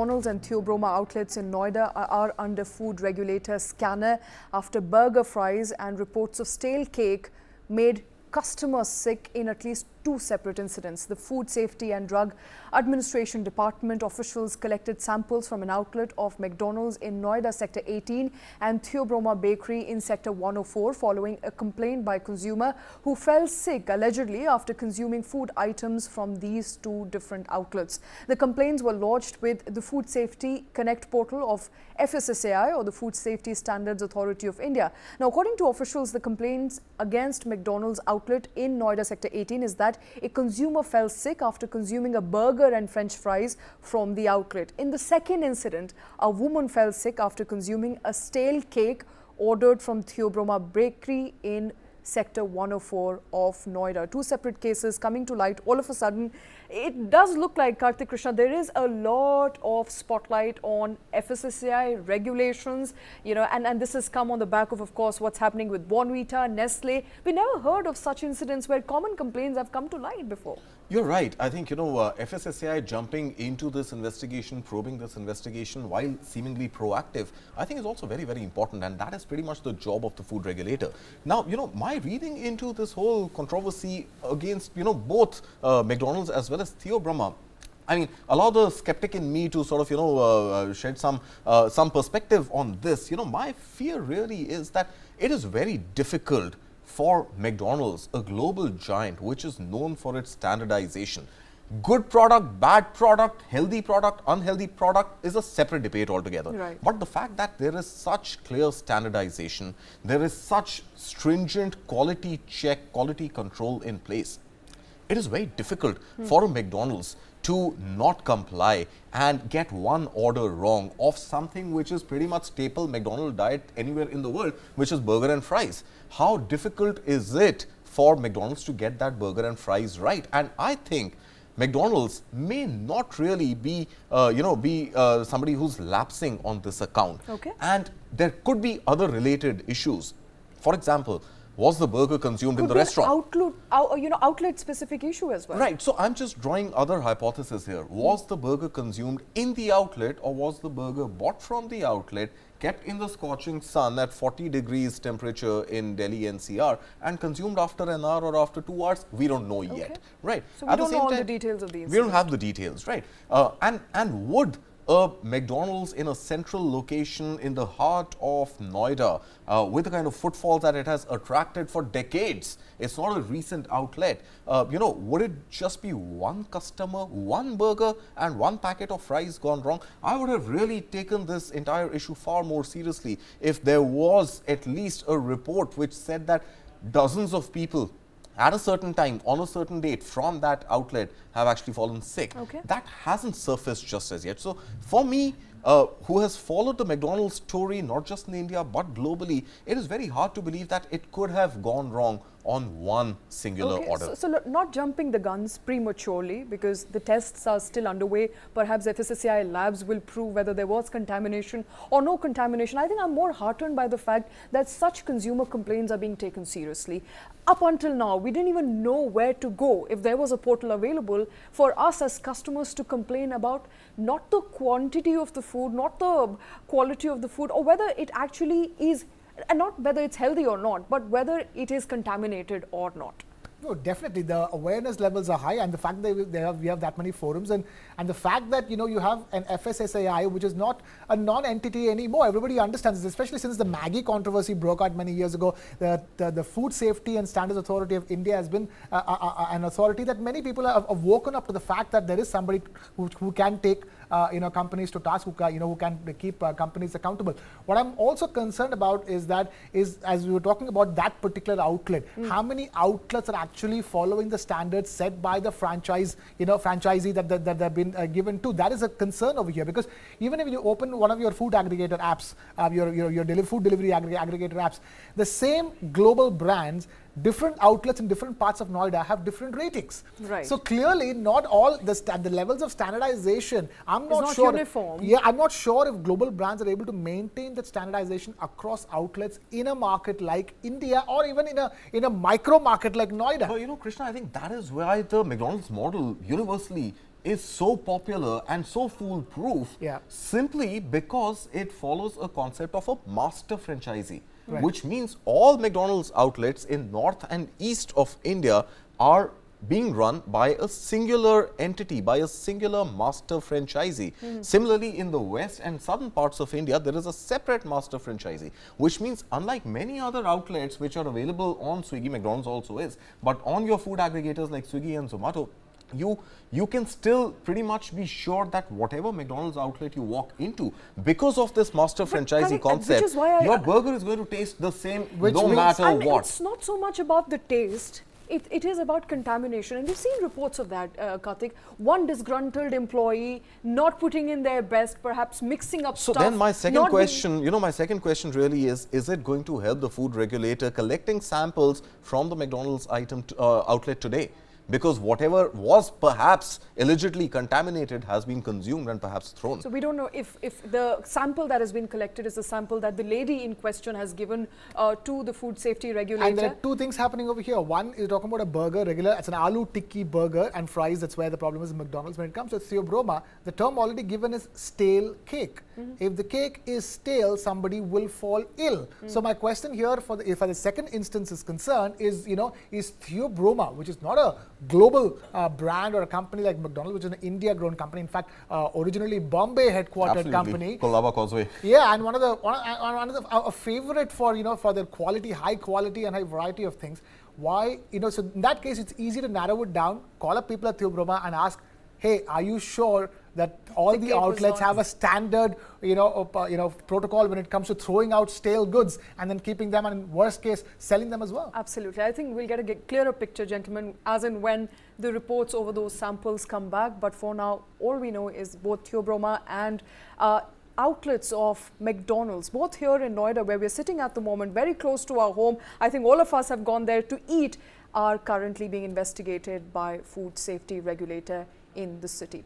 McDonald's and Theobroma outlets in Noida are under food regulator scanner after burger fries and reports of stale cake made customers sick in at least two separate incidents. The Food Safety and Drug Administration Department officials collected samples from an outlet of McDonald's in Noida Sector 18 and Theobroma Bakery in Sector 104 following a complaint by a consumer who fell sick allegedly after consuming food items from these two different outlets. The complaints were lodged with the Food Safety Connect portal of FSSAI or the Food Safety Standards Authority of India. Now, according to officials, the complaints against McDonald's outlet in Noida Sector 18 is that a consumer fell sick after consuming a burger and French fries from the outlet. In the second incident, a woman fell sick after consuming a stale cake ordered from Theobroma Bakery in Sector 104 of Noida. Two separate cases coming to light all of a sudden. It does look like, Karthik Krishna, there is a lot of spotlight on FSSAI regulations, and this has come on the back of course, what's happening with Bonvita, Nestle. We never heard of such incidents where common complaints have come to light before. You're right. I think, FSSAI jumping into this investigation, probing this investigation while seemingly proactive, I think is also very, very important. And that is pretty much the job of the food regulator. Now, my reading into this whole controversy against, both McDonald's as well as Theobroma, I mean, allow the skeptic in me to sort of, shed some perspective on this. My fear really is that it is very difficult for McDonald's, a global giant which is known for its standardization. Good product, bad product, healthy product, unhealthy product is a separate debate altogether. Right. But the fact that there is such clear standardization, there is such stringent quality check, quality control in place, it is very difficult for a McDonald's to not comply and get one order wrong of something which is pretty much staple McDonald's diet anywhere in the world, which is burger and fries. How difficult is it for McDonald's to get that burger and fries right? And I think McDonald's may not really be, somebody who's lapsing on this account. Okay. And there could be other related issues. For example, was the burger consumed in the restaurant? Outlet-specific issue as well. Right. So I'm just drawing other hypotheses here. Was the burger consumed in the outlet, or was the burger bought from the outlet, kept in the scorching sun at 40 degrees temperature in Delhi NCR and consumed after an hour or after 2 hours? We don't know yet. Right. So we don't know all the details of the incident. We don't have the details, right? And would a McDonald's in a central location in the heart of Noida, with the kind of footfalls that it has attracted for decades, it's not a recent outlet, would it just be one customer, one burger and one packet of fries gone wrong? I would have really taken this entire issue far more seriously if there was at least a report which said that dozens of people at a certain time, on a certain date, from that outlet have actually fallen sick. Okay. That hasn't surfaced just as yet. So, for me, who has followed the McDonald's story, not just in India, but globally, it is very hard to believe that it could have gone wrong on one singular order. So not jumping the guns prematurely, because the tests are still underway. Perhaps FSSAI labs will prove whether there was contamination or no contamination. I think I'm more heartened by the fact that such consumer complaints are being taken seriously. Up until now, we didn't even know where to go if there was a portal available for us as customers to complain about not the quantity of the food, not the quality of the food, or whether it actually is, and not whether it's healthy or not, but whether it is contaminated or not. No, definitely the awareness levels are high, and the fact that we have that many forums, and the fact that you have an FSSAI which is not a non-entity anymore. Everybody understands this, especially since the Maggie controversy broke out many years ago. The Food Safety and Standards Authority of India has been an authority that many people have woken up to the fact that there is somebody who can take companies to task, who can keep companies accountable. What I'm also concerned about is as we were talking about that particular outlet, how many outlets are actually following the standards set by the franchisee that they've been given to. That is a concern over here, because even if you open one of your food aggregator apps, your food delivery aggregator apps, the same global brands, different outlets in different parts of Noida have different ratings. Right. So clearly, not all the levels of standardization. I'm not sure. Uniform. Yeah, I'm not sure if global brands are able to maintain that standardization across outlets in a market like India, or even in a micro market like Noida. Krishna, I think that is why the McDonald's model universally is so popular and so foolproof simply because it follows a concept of a master franchisee, which means all McDonald's outlets in north and east of India are being run by a singular entity, by a singular master franchisee. Similarly, in the west and southern parts of India, there is a separate master franchisee, which means unlike many other outlets which are available on Swiggy, McDonald's also is, but on your food aggregators like Swiggy and Zomato, you can still pretty much be sure that whatever McDonald's outlet you walk into, because of this master franchisee concept, your burger is going to taste the same no matter what. It's not so much about the taste. It is about contamination, and we've seen reports of that, Karthik. One disgruntled employee not putting in their best, perhaps mixing up stuff. So then my second question, my second question really is it going to help the food regulator collecting samples from the McDonald's outlet today? Because whatever was perhaps allegedly contaminated has been consumed and perhaps thrown. So we don't know if the sample that has been collected is the sample that the lady in question has given to the food safety regulator. And there are two things happening over here. One is talking about a burger, regular, it's an aloo tikki burger and fries. That's where the problem is in McDonald's. When it comes to Theobroma, the term already given is stale cake. If the cake is stale, somebody will fall ill. So my question here for the second instance is concerned is, is Theobroma, which is not a global brand or a company like McDonald's, which is an India-grown company. In fact, originally Bombay headquartered company. Colaba Causeway. Yeah, and one of a favorite for for their quality, high quality and high variety of things. Why, so in that case, it's easy to narrow it down, call up people at Theobroma and ask, hey, are you sure that all the outlets have a standard, protocol when it comes to throwing out stale goods and then keeping them, and in worst case, selling them as well? Absolutely. I think we'll get a clearer picture, gentlemen, as and when the reports over those samples come back. But for now, all we know is both Theobroma and outlets of McDonald's, both here in Noida, where we're sitting at the moment, very close to our home. I think all of us have gone there to eat, are currently being investigated by food safety regulator in the city.